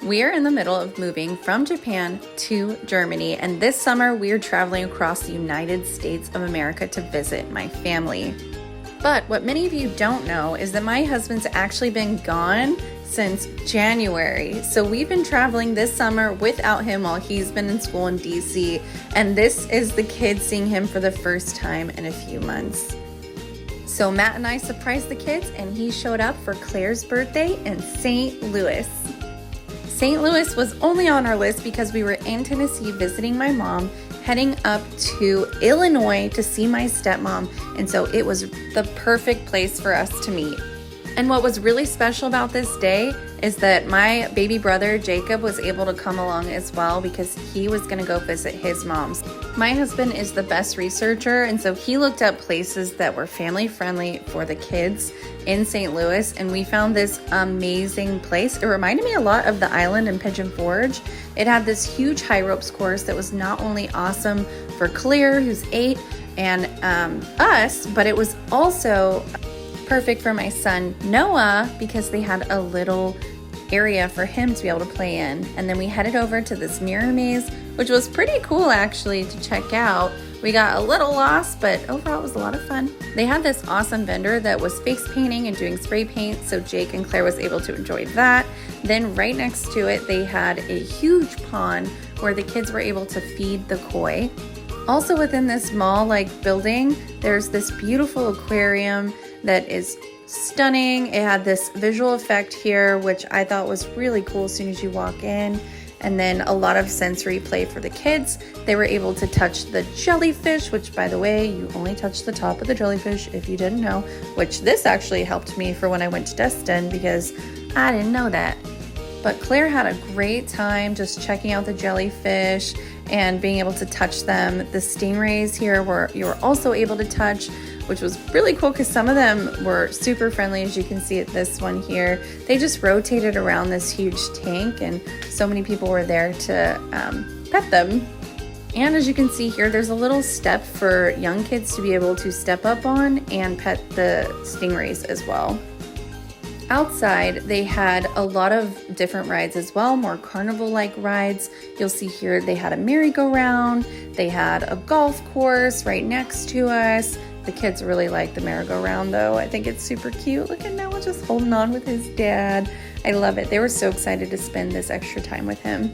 We are in the middle of moving from Japan to Germany, and this summer we are traveling across the United States of America to visit my family. But what many of you don't know is that my husband's actually been gone since January. So we've been traveling this summer without him while he's been in school in DC, and this is the kids seeing him for the first time in a few months. So Matt and I surprised the kids, and he showed up for Claire's birthday in St. Louis. St. Louis was only on our list because we were in Tennessee visiting my mom, heading up to Illinois to see my stepmom, and so it was the perfect place for us to meet. And what was really special about this day is that my baby brother Jacob was able to come along as well because he was going to go visit his mom's. My husband is the best researcher, and so he looked up places that were family friendly for the kids in St. Louis, and we found this amazing place. It reminded me a lot of the island in Pigeon Forge. It had this huge high ropes course that was not only awesome for Claire, who's 8, and us, but it was also perfect for my son Noah because they had a little area for him to be able to play in. And then we headed over to this mirror maze, which was pretty cool actually to check out. We got a little lost, but overall it was a lot of fun. They had this awesome vendor that was face painting and doing spray paint, so Jake and Claire was able to enjoy that. Then right next to it, they had a huge pond where the kids were able to feed the koi. Also within this mall-like building, there's this beautiful aquarium that is stunning. It had this visual effect here, which I thought was really cool as soon as you walk in. And then a lot of sensory play for the kids. They were able to touch the jellyfish, which by the way, you only touch the top of the jellyfish if you didn't know, which this actually helped me for when I went to Destin because I didn't know that. But Claire had a great time just checking out the jellyfish and being able to touch them. The stingrays here you were also able to touch, which was really cool because some of them were super friendly, as you can see at this one here. They just rotated around this huge tank, and so many people were there to pet them. And as you can see here, there's a little step for young kids to be able to step up on and pet the stingrays as well. Outside, they had a lot of different rides as well, more carnival-like rides. You'll see here they had a merry-go-round, they had a golf course right next to us. The kids really like the merry-go-round though. I think it's super cute. Look at Noah just holding on with his dad. I love it. They were so excited to spend this extra time with him.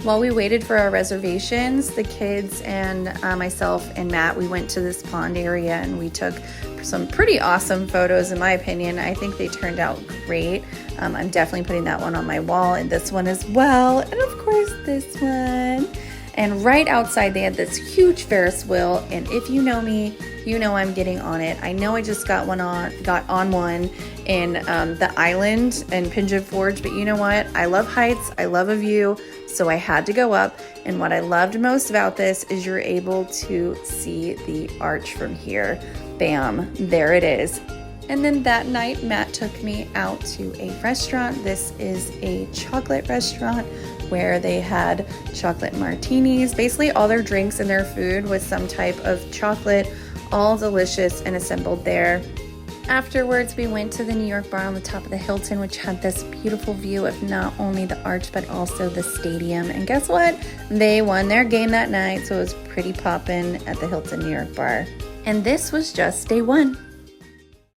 While we waited for our reservations, the kids and myself and Matt, we went to this pond area and we took some pretty awesome photos in my opinion. I think they turned out great. I'm definitely putting that one on my wall and this one as well. And of course this one. And right outside they had this huge Ferris wheel, and if you know me, you know I'm getting on it. I know I just got on one in the island in Pigeon Forge, but you know what? I love heights, I love a view, so I had to go up. And what I loved most about this is you're able to see the arch from here. Bam, there it is. And then that night, Matt took me out to a restaurant. This is a chocolate restaurant where they had chocolate martinis. Basically all their drinks and their food was some type of chocolate, all delicious and assembled there. Afterwards, we went to the New York bar on the top of the Hilton, which had this beautiful view of not only the arch, but also the stadium. And guess what? They won their game that night, so it was pretty poppin' at the Hilton New York bar. And this was just day one.